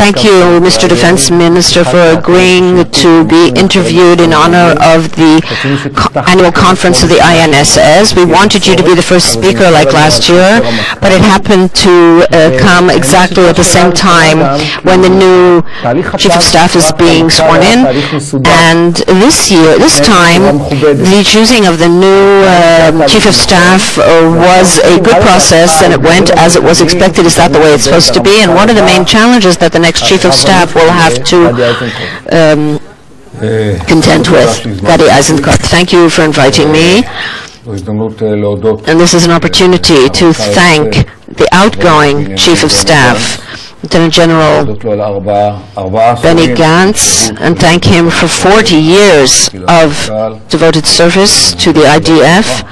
Thank you, Mr. Defense Minister, for agreeing to be interviewed in honor of the annual conference of the INSS. We wanted you to be the first speaker like last year, but it happened to come exactly at the same time when the new Chief of Staff is being sworn in. And this time, the choosing of the new Chief of Staff was a good process, and it went as it was expected. Is that the way it's supposed to be? And one of the main challenges that the next Chief of Staff will have to contend with. Gadi Eisenkot, thank you for inviting me. And this is an opportunity to thank the outgoing Chief of Staff, Lieutenant General Benny Gantz, and thank him for 40 years of devoted service to the IDF,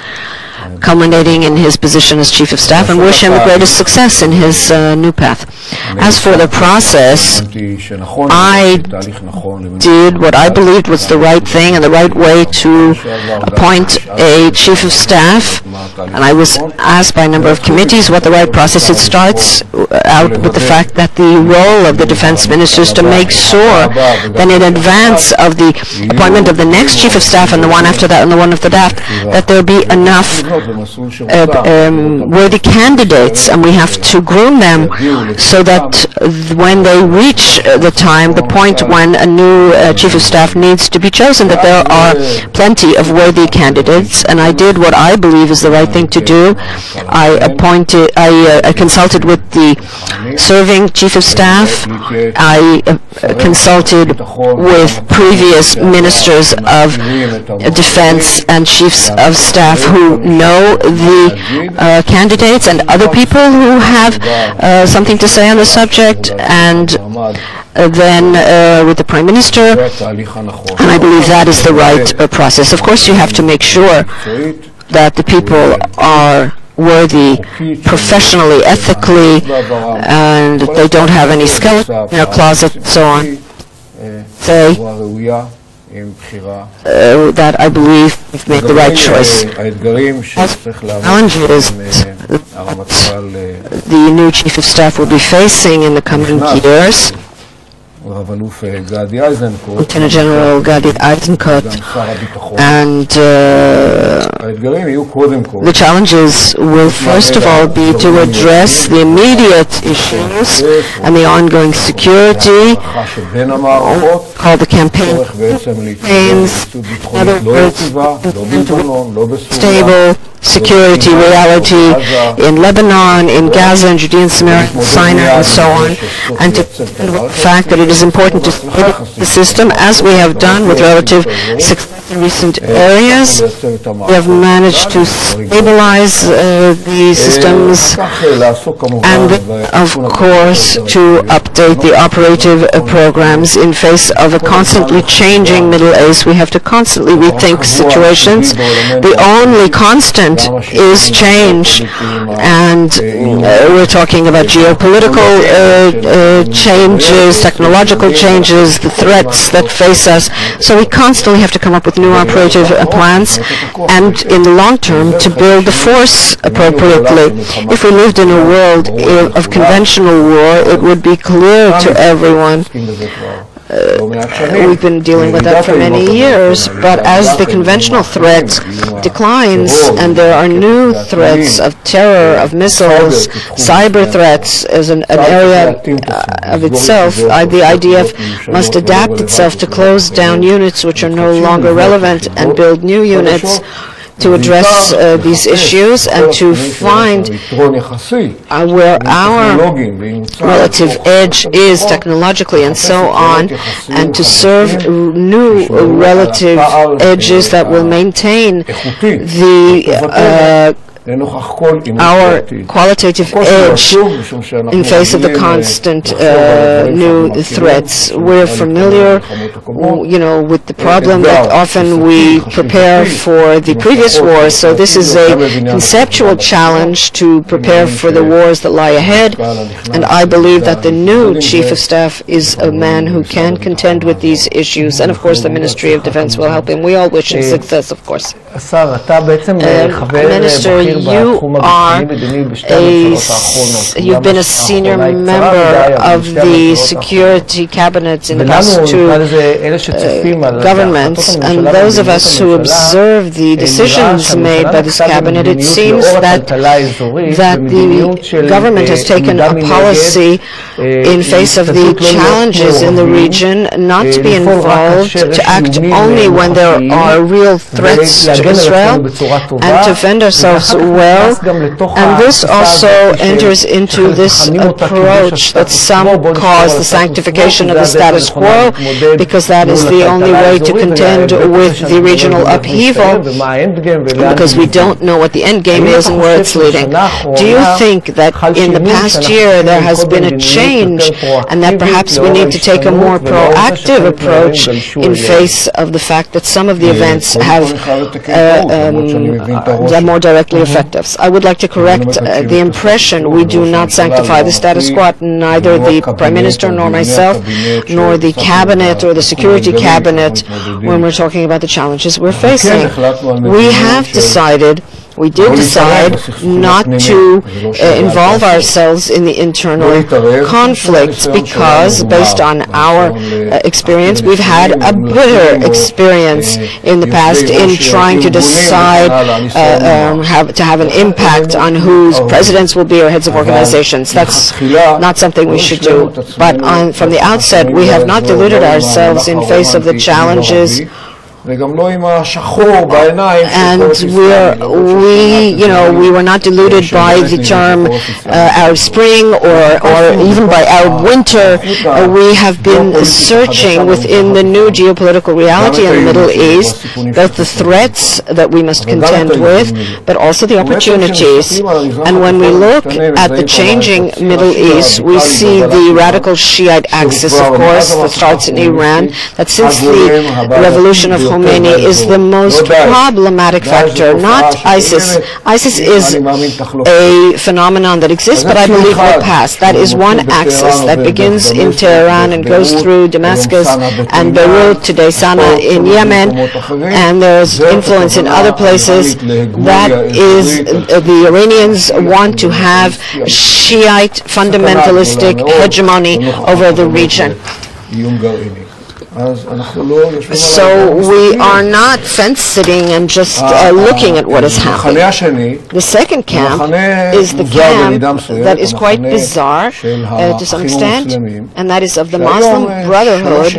culminating in his position as Chief of Staff, and wish him the greatest success in his new path. As for the process, I did what I believed was the right thing and the right way to appoint a Chief of Staff, and I was asked by a number of committees what the right process. It starts out with the fact that the role of the Defense Minister is to make sure that in advance of the appointment of the next Chief of Staff and the one after that and the one after that there be enough worthy candidates, and we have to groom them so that when they reach the point when a new Chief of Staff needs to be chosen, that there are plenty of worthy candidates. And I did what I believe is the right thing to do. I consulted with the serving Chief of Staff. I consulted with previous ministers of defense and chiefs of staff who know the candidates and other people who have something to say on the subject, and then with the Prime Minister, and I believe that is the right process. Of course, you have to make sure that the people are worthy professionally, ethically, and they don't have any skeleton in their closet and so on. That I believe we've made the right choice. The challenges the new Chief of Staff will be facing in the coming years, Lieutenant General Gadi Eisenkot, and the challenges will first of all be to address the immediate issues and the ongoing security, called the campaigns, in other words, stable security reality in Lebanon, in Gaza, in Judea and Samaria, in Sinai, and so on, and to the fact that it is important to stabilize the system, as we have done with relative success in recent areas. We have managed to stabilize the systems, and of course to update the operative programs in face of a constantly changing Middle East. We have to constantly rethink situations. The only constant is change, and we're talking about geopolitical changes, technological changes, the threats that face us. So we constantly have to come up with new operative plans, and in the long term to build the force appropriately. If we lived in a world of conventional war, it would be clear to everyone. We've been dealing with that for many years, but as the conventional threat declines and there are new threats of terror, of missiles, cyber threats as an area of itself, the IDF must adapt itself to close down units which are no longer relevant and build new units to address these issues and to find where our relative edge is technologically and so on, and to serve new relative edges that will maintain our qualitative edge in face of the constant new threats. We're familiar, with the problem that often we prepare for the previous wars. So this is a conceptual challenge to prepare for the wars that lie ahead. And I believe that the new Chief of Staff is a man who can contend with these issues. And of course, the Ministry of Defense will help him. We all wish him success, of course. Minister, you've been a senior member of the security cabinets in the past two governments, and those of us who observe the decisions made by this cabinet, it seems that the government has taken a policy in face of the challenges in the region not to be involved, to act only when there are real threats to Israel, and to defend ourselves well. And this also enters into this approach that some call the sanctification of the status quo, because that is the only way to contend with the regional upheaval, because we don't know what the end game is and where it's leading. Do you think that in the past year there has been a change, and that perhaps we need to take a more proactive approach in face of the fact that some of the events have that more directly affect us? I would like to correct the impression. We do not sanctify the status quo, neither the Prime Minister nor myself, nor the cabinet or the security cabinet, when we're talking about the challenges we're facing. We have decided, we did decide not to involve ourselves in the internal conflicts, because based on our experience, we've had a bitter experience in the past in trying to decide to have an impact on whose presidents will be or heads of organizations. That's not something we should do. But from the outset, we have not deluded ourselves in face of the challenges. And we were not deluded by the term Arab Spring or even by Arab Winter. We have been searching within the new geopolitical reality in the Middle East, both the threats that we must contend with, but also the opportunities. And when we look at the changing Middle East, we see the radical Shiite axis, of course, that starts in Iran, that since the revolution of Khomeini is the most problematic factor, not ISIS. ISIS is a phenomenon that exists, but I believe will pass. That is one axis that begins in Tehran and goes through Damascus and Beirut to Deysana in Yemen, and there's influence in other places. That is, the Iranians want to have Shiite fundamentalistic hegemony over the region. So we are not fence-sitting and just looking at what is happening. The second camp is the camp that is quite bizarre to some extent, and that is of the Muslim Brotherhood,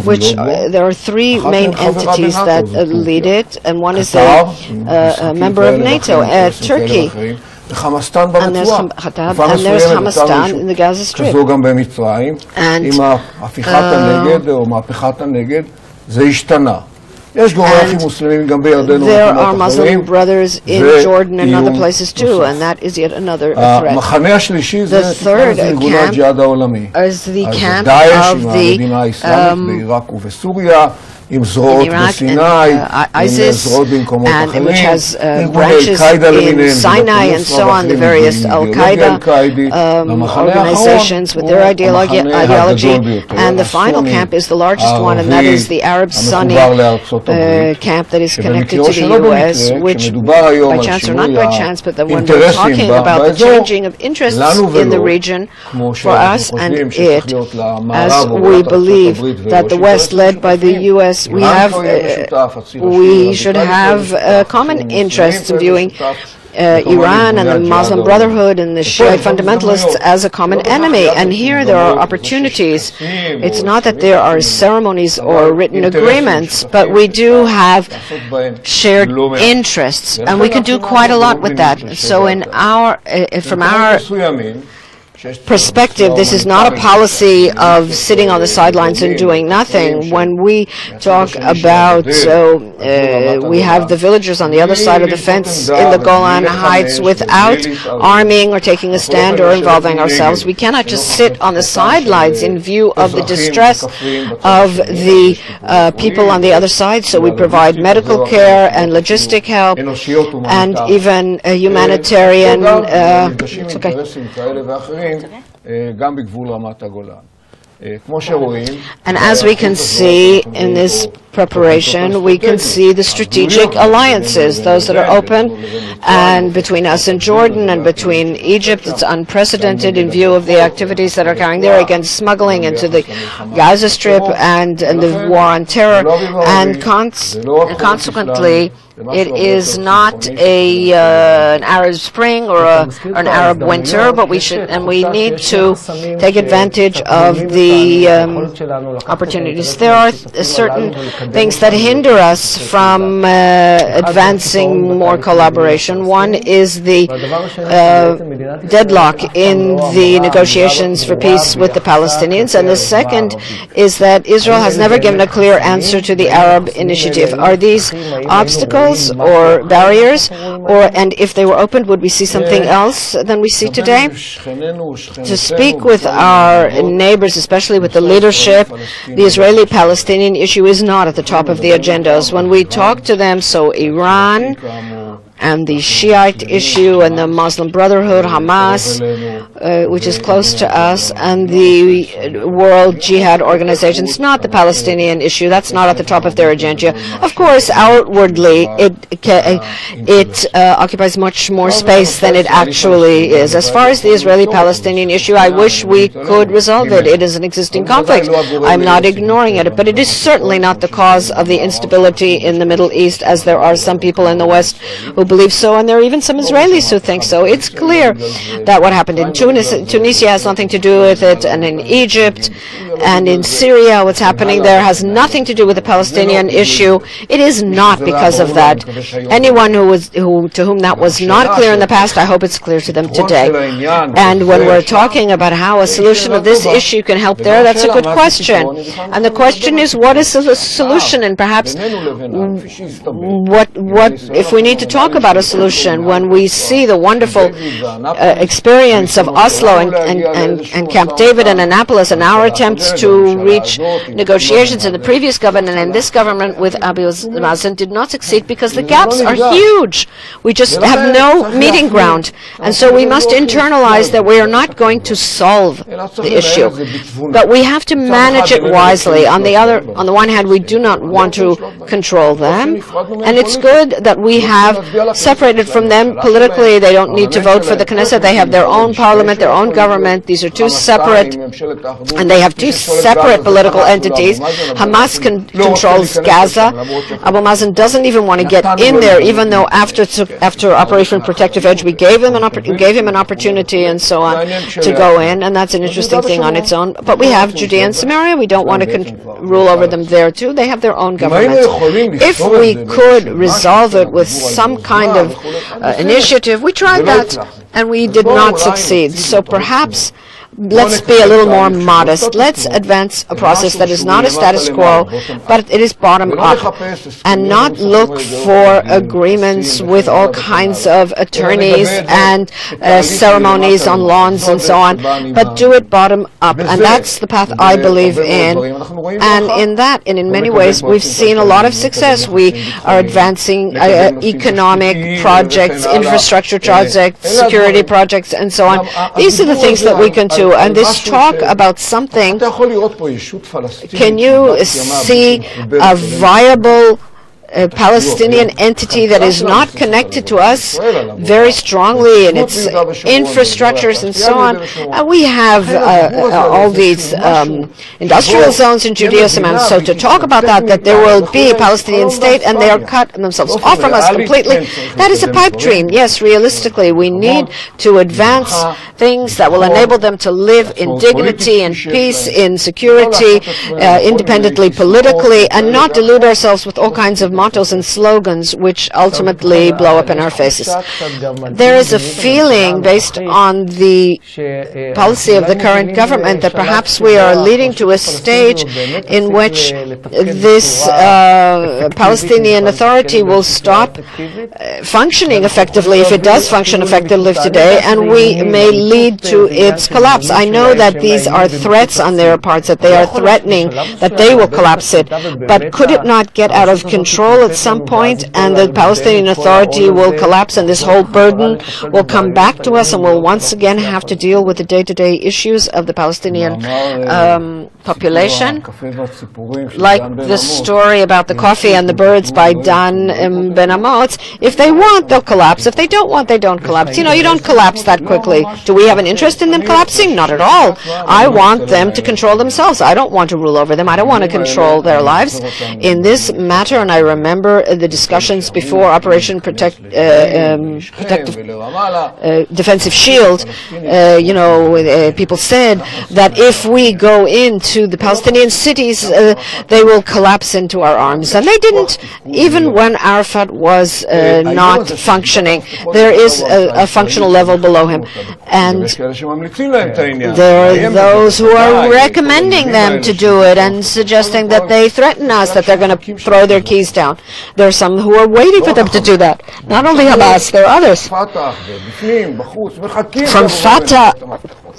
which there are three main entities that lead it, and one is a member of NATO, Turkey. And there's Hamastan in the Gaza Strip. And there are Muslim brothers in Jordan and other places too, and that is yet another threat. The third camp is the camp of the in Iraq and ISIS, and which has branches in Sinai and so on, the various Al-Qaeda organizations with their ideology, and the final camp is the largest one, and that is the Arab Sunni camp that is connected to the U.S., which by chance or not by chance, but that when we're talking about the changing of interests in the region for us and it, as we believe that the West, led by the U.S., we should have common interests in viewing Iran and the Muslim Brotherhood and the Shiite fundamentalists as a common enemy. And here there are opportunities. It's not that there are ceremonies or written agreements, but we do have shared interests, and we can do quite a lot with that. So from our perspective, this is not a policy of sitting on the sidelines and doing nothing. When we talk about, we have the villagers on the other side of the fence in the Golan Heights without arming or taking a stand or involving ourselves. We cannot just sit on the sidelines in view of the distress of the people on the other side. So we provide medical care and logistic help and even humanitarian. גם בגבול רמת הגולן. And as we can see in this preparation, we can see the strategic alliances, those that are open, and between us and Jordan and between Egypt. It's unprecedented in view of the activities that are going there against smuggling into the Gaza Strip and the war on terror. And consequently, it is not an Arab Spring or an Arab winter, but we need to take advantage of the opportunities. There are certain things that hinder us from advancing more collaboration. One is the deadlock in the negotiations for peace with the Palestinians, and the second is that Israel has never given a clear answer to the Arab initiative. Are these obstacles or barriers, and if they were opened, would we see something else than we see today? To speak with our neighbors, especially with the leadership, the Israeli-Palestinian issue is not at the top of the agendas. When we talk to them, so Iran and the Shiite issue and the Muslim Brotherhood, Hamas, which is close to us, and the World Jihad Organization. It's not the Palestinian issue. That's not at the top of their agenda. Of course, outwardly, it occupies much more space than it actually is. As far as the Israeli-Palestinian issue, I wish we could resolve it. It is an existing conflict. I'm not ignoring it, but it is certainly not the cause of the instability in the Middle East, as there are some people in the West who believe so, and there are even some Israelis who think so. It's clear that what happened in Tunisia has nothing to do with it, and in Egypt and in Syria, what's happening there has nothing to do with the Palestinian issue. It is not because of that. Anyone to whom that was not clear in the past, I hope it's clear to them today. And when we're talking about how a solution of this issue can help there, that's a good question. And the question is, what is the solution? And perhaps what if we need to talk about a solution when we see the wonderful experience of Oslo and Camp David and Annapolis, and our attempts to reach negotiations in the previous government and this government with Abu Mazen did not succeed because the gaps are huge. We just have no meeting ground. And so we must internalize that we are not going to solve the issue, but we have to manage it wisely. On the one hand, we do not want to control them, and it's good that we have separated from them politically. They don't need to vote for the Knesset. They have their own parliament, their own government. These are two separate, and they have two separate political entities. Hamas controls Gaza. Abu Mazen doesn't even want to get in there, even though after Operation Protective Edge, we gave him an opportunity and so on to go in, and that's an interesting thing on its own. But we have Judea and Samaria. We don't want to rule over them there too. They have their own government. If we could resolve it with some kind of initiative, we tried that and we did not succeed. So perhaps let's be a little more modest. Let's advance a process that is not a status quo, but it is bottom up, and not look for agreements with all kinds of attorneys and ceremonies on lawns and so on, but do it bottom up. And that's the path I believe in. And in that, and in many ways, we've seen a lot of success. We are advancing economic projects, infrastructure projects, security projects, and so on. These are the things that we can do. And this talk about something, can you see a viable Palestinian entity that is not connected to us very strongly in its infrastructures and so on? We have all these industrial zones in Judea, so to talk about that there will be a Palestinian state and they are cut themselves off from us completely, that is a pipe dream. Yes, realistically, we need to advance things that will enable them to live in dignity and peace, in security, independently politically, and not delude ourselves with all kinds of mottos and slogans which ultimately blow up in our faces. There is a feeling based on the policy of the current government that perhaps we are leading to a stage in which this Palestinian Authority will stop functioning effectively, if it does function effectively today, and we may lead to its collapse. I know that these are threats on their parts, that they are threatening that they will collapse it, but could it not get out of control control at some point, and the Palestinian Authority will collapse, and this whole burden will come back to us, and we'll once again have to deal with the day-to-day issues of the Palestinian population. Like the story about the coffee and the birds by Dan Ben Amotz, if they want, they'll collapse. If they don't want, they don't collapse. You know, you don't collapse that quickly. Do we have an interest in them collapsing? Not at all. I want them to control themselves. I don't want to rule over them. I don't want to control their lives. In this matter, and I remember the discussions before Operation Defensive Shield, people said that if we go into the Palestinian cities, they will collapse into our arms. And they didn't, even when Arafat was not functioning. There is a functional level below him. And there are those who are recommending them to do it and suggesting that they threaten us, that they're going to throw their keys down. There are some who are waiting for them to do that. Not only Hamas, there are others. From Fatah,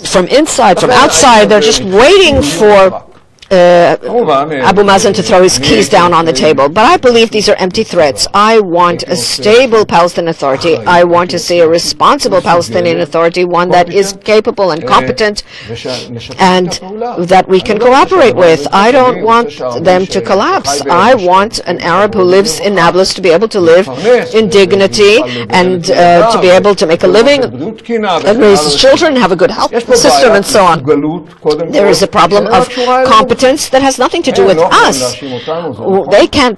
from inside, from outside, they're just waiting for Abu Mazen to throw his keys down on the table. But I believe these are empty threats. I want a stable Palestinian Authority. I want to see a responsible Palestinian Authority, one that is capable and competent and that we can cooperate with. I don't want them to collapse. I want an Arab who lives in Nablus to be able to live in dignity and to be able to make a living and raise his children, have a good health system, and so on. There is a problem of competence that has nothing to do with us. They can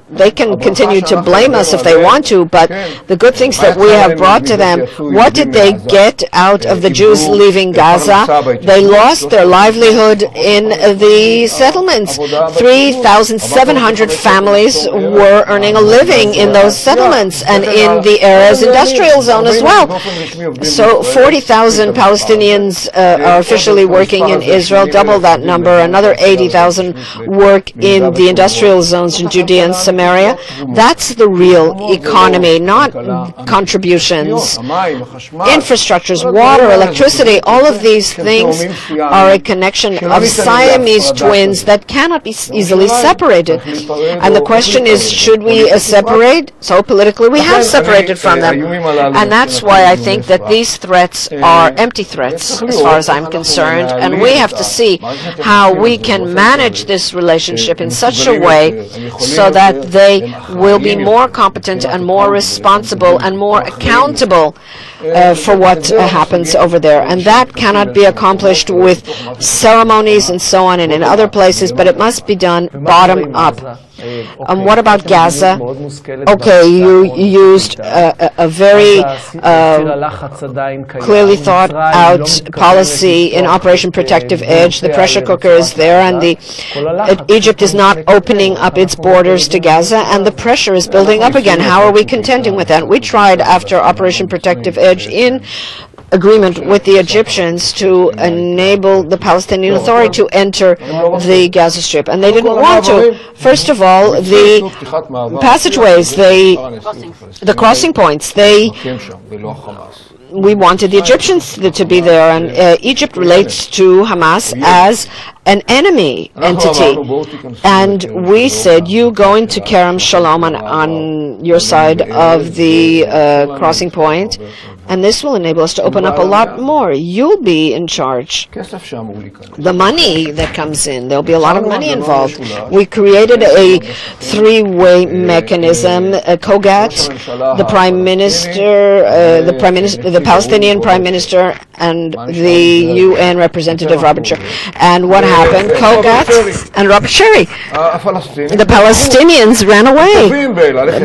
continue to blame us if they want to, but the good things that we have brought to them, what did they get out of the Jews leaving Gaza? They lost their livelihood in the settlements. 3,700 families were earning a living in those settlements and in the area's industrial zone as well. So 40,000 Palestinians are officially working in Israel, double that number. Another 80,000 work in the industrial zones in Judea and Samaria. That's the real economy, not contributions. Infrastructures, water, electricity, all of these things are a connection of Siamese twins that cannot be easily separated. And the question is, should we separate? So politically we have separated from them. And that's why I think that these threats are empty threats as far as I'm concerned. And we have to see how we can manage this relationship in such a way so that they will be more competent and more responsible and more accountable for what happens over there. And that cannot be accomplished with ceremonies and so on and in other places, but it must be done bottom up. What about Gaza? Okay, you used a very clearly thought out policy in Operation Protective Edge. The pressure cooker is there, and Egypt is not opening up its borders to Gaza, and the pressure is building up again. How are we contending with that? We tried after Operation Protective Edge in agreement with the Egyptians to enable the Palestinian Authority to enter the Gaza Strip, and they didn't want to. First of all, the passageways, the crossing points, we wanted the Egyptians to be there, and Egypt relates to Hamas as an enemy entity. And we said, you go into Kerem Shalom on your side of the crossing point, and this will enable us to open up a lot more. You'll be in charge. The money that comes in, there'll be a lot of money involved. We created a three-way mechanism. Kogat, the Prime Minister, the Palestinian Prime Minister, and the UN representative Robert Sherry. And what happened? Kogat and Robert Sherry. The Palestinians ran away.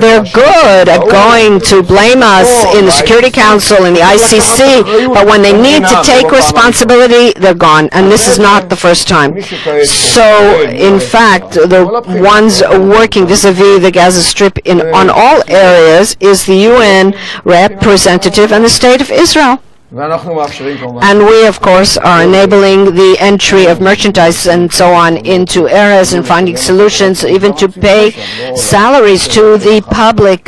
They're good at going to blame us in the Security Council, in the ICC, but when they need to take responsibility, they're gone. And this is not the first time. So, in fact, the ones working vis-a-vis the Gaza Strip on all areas is the UN representative and the State of Israel. And we, of course, are enabling the entry of merchandise and so on into areas and finding solutions, even to pay salaries to the public.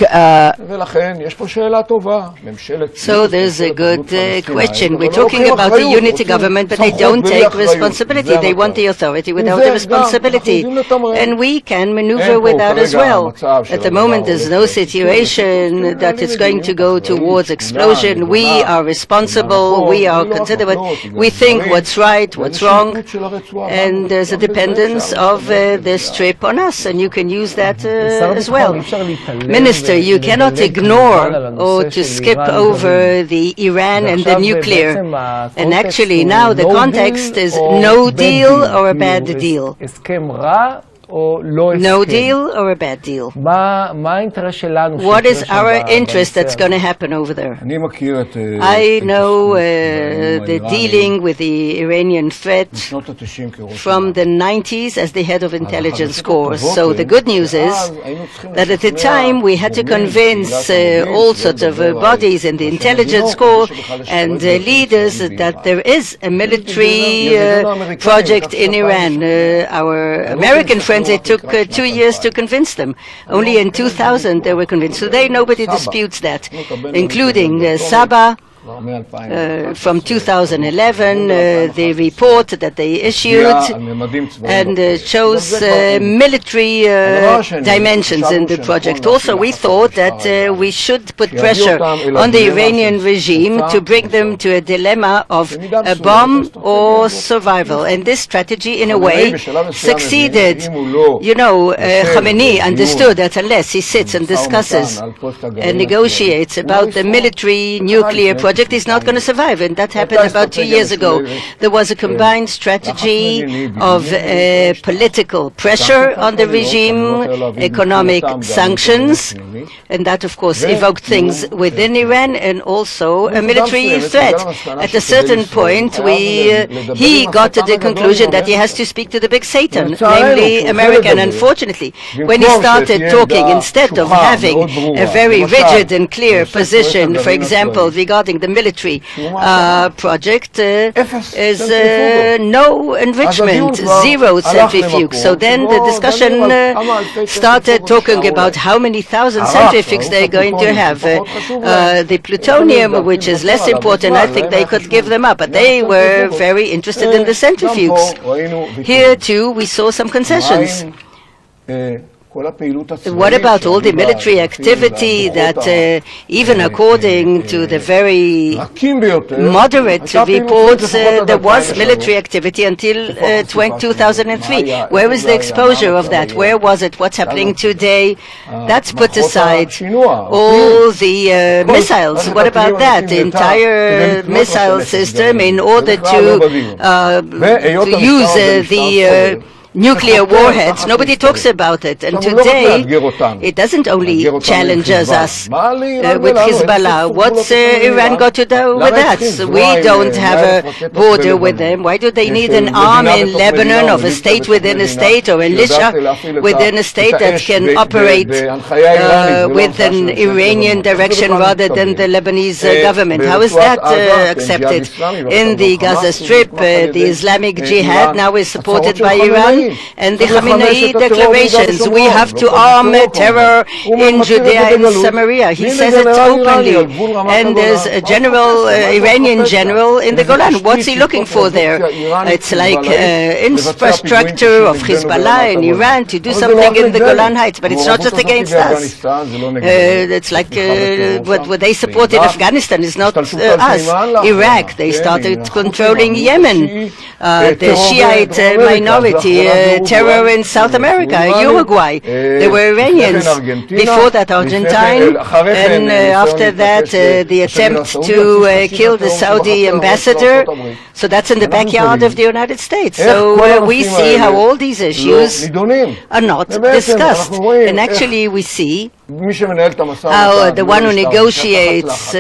So there's a good question. We're talking about the unity government, but they don't take responsibility. They want the authority without the responsibility. And we can maneuver with that as well. At the moment, there's no situation that it's going to go towards explosion. We are responsible. We are considerate. We think what's right, what's wrong, and there's a dependence of this trip on us, and you can use that as well. Minister, you cannot ignore or to skip over the Iran and the nuclear. And actually now the context is no deal or a bad deal. No deal or a bad deal? What is our interest that's going to happen over there? I know the dealing with the Iranian threat from the 90s as the head of intelligence corps. So the good news is that at the time we had to convince all sorts of bodies in the intelligence corps and leaders that there is a military project in Iran. Our American friends, it took 2 years to convince them. Only in 2000 they were convinced. Today nobody disputes that, including Saba. From 2011, the report that they issued and shows military dimensions in the project. Also, we thought that we should put pressure on the Iranian regime to bring them to a dilemma of a bomb or survival. And this strategy, in a way, succeeded. You know, Khamenei understood that unless he sits and discusses and negotiates about the military nuclear project, is not going to survive, and that happened about 2 years ago. There was a combined strategy of political pressure on the regime, economic sanctions, and that of course evoked things within Iran, and also a military threat. At a certain point he got to the conclusion that he has to speak to the big Satan, namely America. And unfortunately, when he started talking, instead of having a very rigid and clear position, for example, regarding the military project, is no enrichment, zero centrifuge. So then the discussion started talking about how many thousand centrifuges they're going to have. The plutonium, which is less important, I think they could give them up, but they were very interested in the centrifuges. Here too we saw some concessions. What about all the military activity that, even according to the very moderate reports, there was military activity until 2003? Where is the exposure of that? Where was it? What's happening today? That's put aside. All the missiles, what about that? The entire missile system, in order to use the nuclear warheads. Nobody talks about it. And today, it doesn't only challenges us with Hezbollah. What's Iran got to do with that? We don't have a border with them. Why do they need an arm in Lebanon of a state within a state, or a militia within a state that can operate with an Iranian direction rather than the Lebanese government? How is that accepted? In the Gaza Strip, the Islamic Jihad now is supported by Iran. And the Khamenei declarations, we have to arm terror in Judea and Samaria. He says it openly. And there's a general, Iranian general in the Golan. What's he looking for there? It's like infrastructure of Hezbollah in Iran to do something in the Golan Heights, but it's not just against us. It's like what they support in Afghanistan is not us. Iraq, they started controlling Yemen. The Shiite minority, terror in South America, Uruguay. They were Iranians. Before that, Argentine. And after that, the attempt to kill the Saudi ambassador. So that's in the backyard of the United States. So we see how all these issues are not discussed. And actually we see how the one who negotiates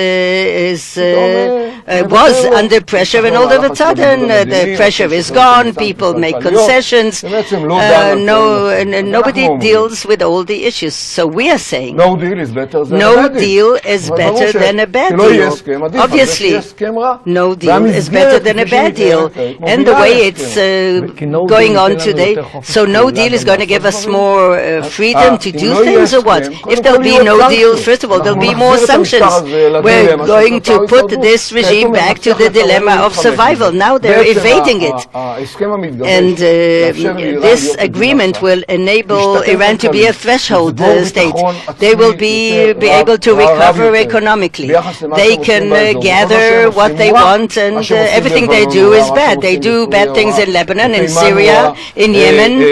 was under pressure, and all of a sudden the pressure is gone, people make concessions, nobody deals with all the issues. So we are saying no deal is better than a bad deal. Obviously, no deal is better than a bad deal. And the way it's going on today, so no deal is going to give us more freedom to do things, or what? If there'll be no deal, first of all, there'll be more sanctions. We're going to put this regime back to the dilemma of survival. Now they're evading it. And this agreement will enable Iran to be a threshold state. They will be able to recover economically. They can gather what they want, and everything they do is bad. They do bad things in Lebanon, in Syria, in Yemen,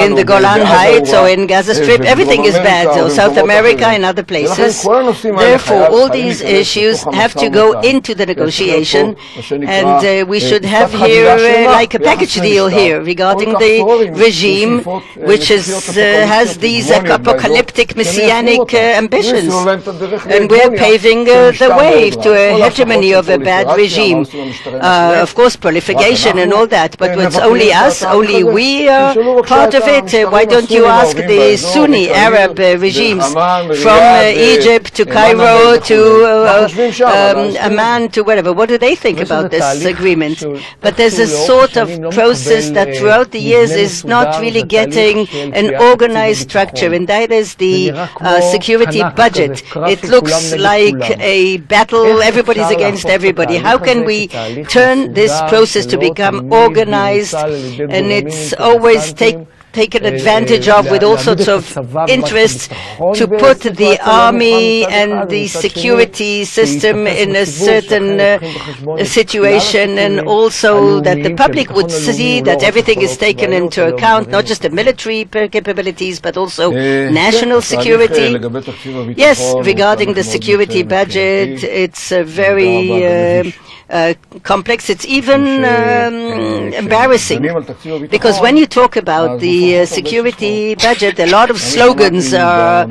in the Golan Heights, or in Gaza Strip. Everything is bad, or South America and other places. Therefore, all these issues have to go into the negotiation, and we should have here like a package deal here regarding the regime, which has these apocalyptic messianic ambitions, and we're paving the way to a hegemony of a bad regime. Of course, proliferation and all that, but it's only us, only we are part of it. Why don't you ask the Sunni Arab regimes from Egypt to Cairo to Amman to wherever? What do they think about this agreement? But there's a sort of process that throughout the years is not really getting an organized structure, and that is the security budget. It looks like a battle, everybody's against everybody. How can we turn this process to become organized? And it's always taken advantage of with all sorts of interests to put the army and the security system in a certain situation, and also that the public would see that everything is taken into account, not just the military capabilities, but also national security. Yes, regarding the security budget, it's very complex. It's even embarrassing, because when you talk about the security budget, a lot of slogans are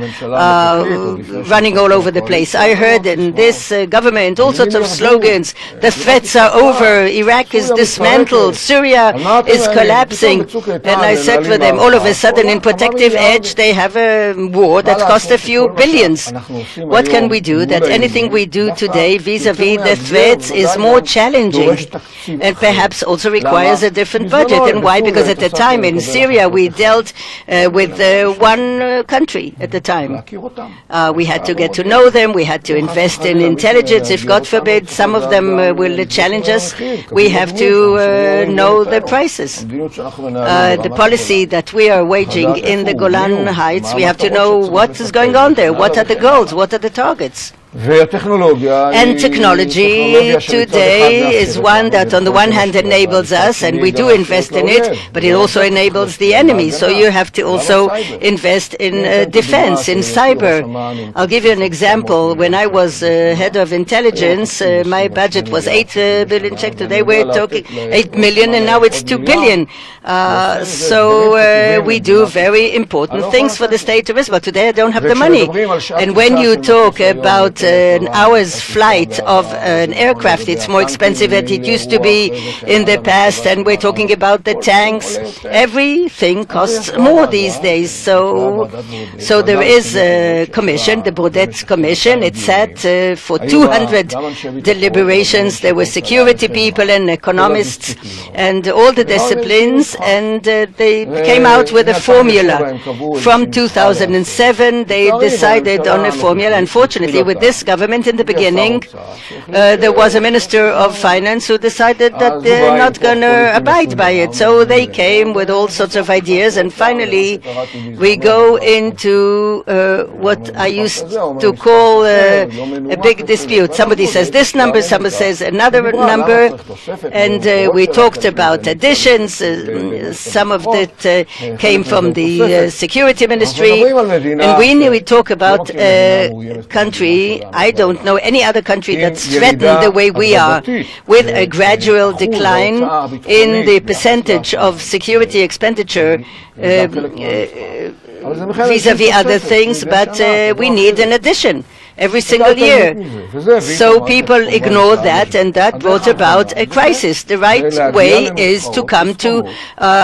running all over the place. I heard in this government all sorts of slogans. The threats are over, Iraq is dismantled, Syria is collapsing. And I said to them, all of a sudden in Protective Edge they have a war that cost a few billions. What can we do that anything we do today vis-a-vis the threats is more challenging, and perhaps also requires a different budget? And why? Because at the time in Syria we dealt with one country at the time. We had to get to know them, we had to invest in intelligence. If God forbid some of them will challenge us, we have to know the prices. The policy that we are waging in the Golan Heights, we have to know what is going on there, what are the goals, what are the targets. And technology today is one that on the one hand enables us, and we do invest in it, but it also enables the enemy. So you have to also invest in defense, in cyber. I'll give you an example. When I was head of intelligence, my budget was 8 billion Czech. Today we're talking 8 million, and now it's 2 billion. So we do very important things for the state of Israel. Today I don't have the money. And when you talk about an hour's flight of an aircraft, it's more expensive than it used to be in the past, and we're talking about the tanks. Everything costs more these days. So there is a commission, the Baudet Commission. It sat for 200 deliberations. There were security people and economists and all the disciplines, and they came out with a formula. From 2007, they decided on a formula. Unfortunately, with this government in the beginning, there was a minister of finance who decided that they're not going to abide by it. So they came with all sorts of ideas, and finally we go into what I used to call a big dispute. Somebody says this number, somebody says another number, and we talked about additions. Some of it came from the security ministry, and we talk about a country. I don't know any other country that's threatened the way we are, with a gradual decline in the percentage of security expenditure vis-à-vis other things, but we need an addition every single year. So people ignore that, and that brought about a crisis. The right way is to come to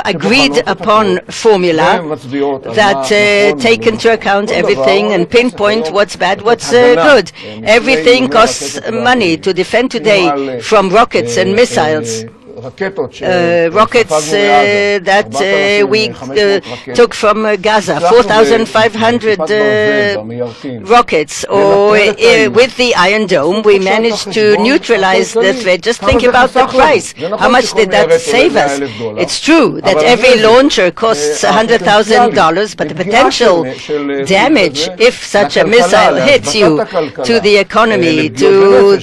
agreed upon formula that take into account everything and pinpoint what's bad, what's good. Everything costs money to defend today, from rockets and missiles. Rockets that we took from Gaza, 4,500 rockets, or with the Iron Dome we managed to neutralize the threat. Just think about the price. How much did that save us? It's true that every launcher costs $100,000, but the potential damage, if such a missile hits you, to the economy, to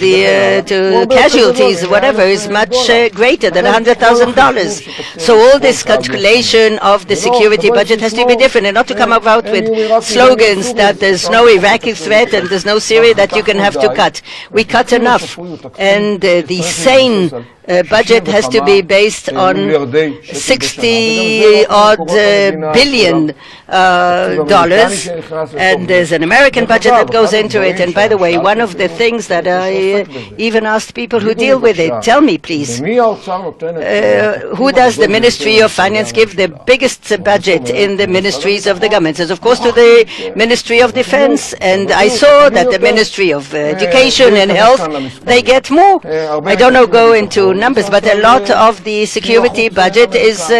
casualties, whatever, is much greater than $100,000. So all this calculation of the security budget has to be different, and not to come about with slogans that there's no Iraqi threat and there's no Syria that you can have to cut. We cut enough, and the sane budget has to be based on 60-odd billion dollars, and there's an American budget that goes into it. And by the way, one of the things that I even asked people who deal with it, tell me please, who does the Ministry of Finance give the biggest budget in the ministries of the government? It's of course to the Ministry of Defense, and I saw that the Ministry of Education and Health, they get more. I don't know, go into numbers, but a lot of the security budget is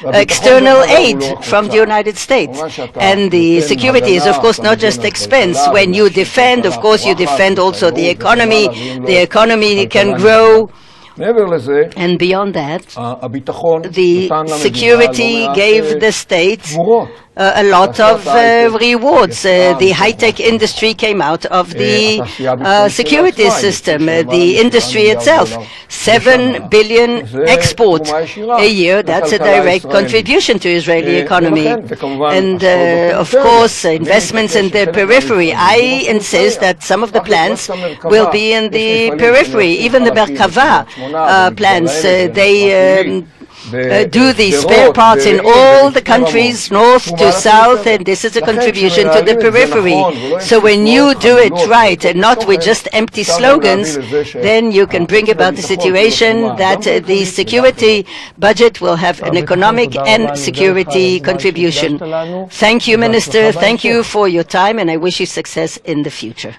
external aid from the United States. And the security is, of course, not just expense. When you defend, of course, you defend also the economy. The economy can grow. And beyond that, the security gave the state a lot of rewards. The high-tech industry came out of the security system. The industry itself, 7 billion export a year. That's a direct contribution to Israeli economy. And of course, investments in the periphery. I insist that some of the plants will be in the periphery. Even the Merkava plants, they do the spare parts in all the countries, north to south, and this is a contribution to the periphery. So when you do it right and not with just empty slogans, then you can bring about the situation that the security budget will have an economic and security contribution. Thank you, Minister. Thank you for your time, and I wish you success in the future.